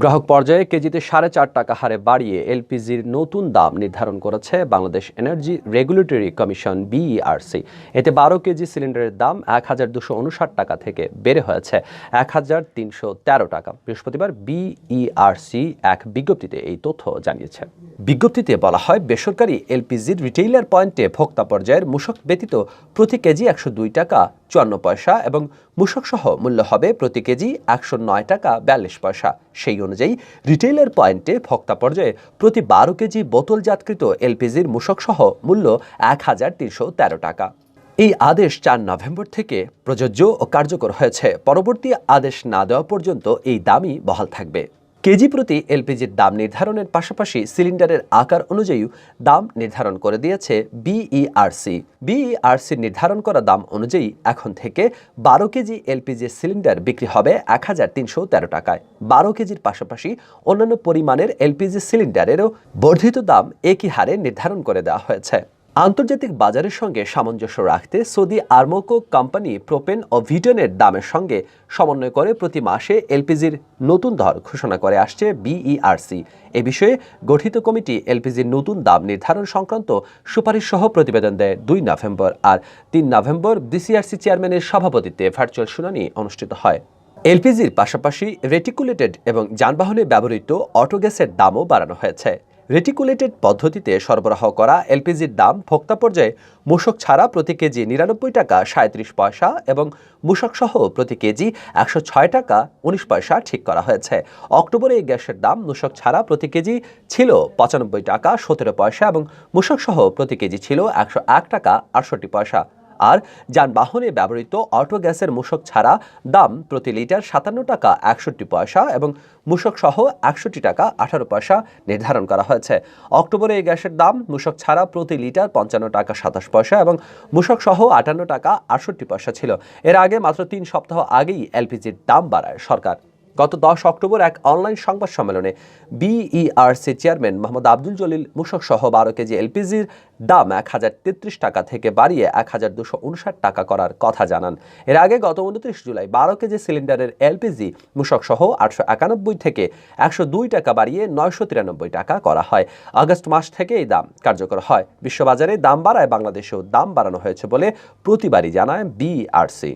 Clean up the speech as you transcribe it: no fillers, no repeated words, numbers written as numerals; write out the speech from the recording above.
গ্রাহক পর্যায়ে কেজিতে 4.5 টাকা হারে বাড়িয়ে এলপিজির নতুন দাম নির্ধারণ করেছে Bangladesh energy regulatory commission BERC. এতে 12 কেজি সিলিন্ডারের দাম 1259 টাকা থেকে বেড়ে হয়েছে 1313 টাকা। বৃহস্পতিবার বিইআরসি এক বিজ্ঞপ্তিতে এই তথ্য জানিয়েছে। বিজ্ঞপ্তিতে বলা হয়, বেসরকারি এলপিজির রিটেইলার পয়েন্টে ভোক্তা পর্যায়ের মূসক ব্যতীত প্রতি কেজি 102 টাকা 54 পয়সা এবং মূসক সহ মূল্য হবে প্রতি কেজি 109 টাকা 42 পয়সা। সেই অনুযায়ী রিটেইলার পয়েন্টে ভোক্তা পর্যায়ে প্রতি 12 কেজি বোতলজাতকৃত এলপিজির মূসক সহ মূল্য 1313 টাকা। এই আদেশ 4 নভেম্বর থেকে প্রযোজ্য ও কার্যকর হয়েছে। পরবর্তী আদেশ না দেওয়া পর্যন্ত এই দামই বহাল থাকবে। কেজি প্রতি এলপিজির দাম নির্ধারণের পাশাপাশি সিলিন্ডারের আকার অনুযায়ী দাম নির্ধারণ করে দিয়েছে বিইআরসি। বিইআরসি নির্ধারণ করা দাম অনুযায়ী এখন থেকে 12 কেজি এলপিজি সিলিন্ডার বিক্রি হবে 1313 টাকায়। 12 কেজির পাশাপাশি অন্যান্য পরিমাণের এলপিজি সিলিন্ডারেরও বর্ধিত দাম একই হারে নির্ধারণ করে দেওয়া হয়েছে। আন্তর্জাতিক বাজারের সঙ্গে সামঞ্জস্য রাখতে সৌদি আরমকো কোম্পানি প্রোপেন ও ভিটনের দামের সঙ্গে সমন্বয় করে প্রতি মাসে এলপিজির নতুন দর ঘোষণা করে আসছে বিইআরসি। এ বিষয়ে গঠিত কমিটি এলপিজির নতুন দাম নির্ধারণ সংক্রান্ত সুপারিশ সহ প্রতিবেদন দেয় 2 নভেম্বর। আর 3 নভেম্বর বিসিআরসি চেয়ারম্যানের সভাপতিত্বে ভার্চুয়াল শুনানি অনুষ্ঠিত হয়। এলপিজির পাশাপাশি রেটিকুলেটেড এবং যানবাহনে ব্যবহৃত অটোগ্যাসের দামও বাড়ানো হয়েছে। রেটিকুলেটেড পদ্ধতিতে সরবরাহ করা এলপিজির দাম ভোক্তা পর্যায়ে মূসক ছাড়া প্রতি কেজি 99 টাকা 37 পয়সা এবং মূসক সহ প্রতি কেজি 106 টাকা 19 পয়সা ঠিক করা হয়েছে। অক্টোবরে এই গ্যাসের দাম মূসক ছাড়া প্রতি কেজি ছিল 95 টাকা 17 পয়সা এবং মূসক সহ প্রতি কেজি ছিল 101 টাকা 68 পয়সা। আর যানবাহনে ব্যবহৃত অটো গ্যাসের মূসক ছাড়া দাম প্রতি লিটার 57 টাকা 61 পয়সা এবং মূসক সহ 61 টাকা 18 পয়সা নির্ধারণ করা হয়েছে। অক্টোবরে এই গ্যাসের দাম মূসক ছাড়া প্রতি লিটার 55 টাকা 27 পয়সা এবং মূসক সহ 58 টাকা 68 পয়সা ছিল। এর আগে মাত্র 3 সপ্তাহ আগেই এলপিজির দাম বাড়ায় সরকার। গত 10 অক্টোবর এক অনলাইন সংবাদ সম্মেলনে বিইআরসি চেয়ারম্যান মোহাম্মদ আব্দুল জলিল মূসক সহ 12 কেজি এলপিজির দাম 1033 টাকা থেকে বাড়িয়ে 1259 টাকা করার কথা জানান। এর আগে গত 29 জুলাই 12 কেজি সিলিন্ডারের এলপিজি মূসক সহ 891 থেকে 102 টাকা বাড়িয়ে 993 টাকা করা হয়। আগস্ট মাস থেকে এই দাম কার্যকর হয়। বিশ্ববাজারে দাম বাড়ায় বাংলাদেশেও দাম বাড়ানো হয়েছে বলে প্রতিবারই জানায় বিইআরসি।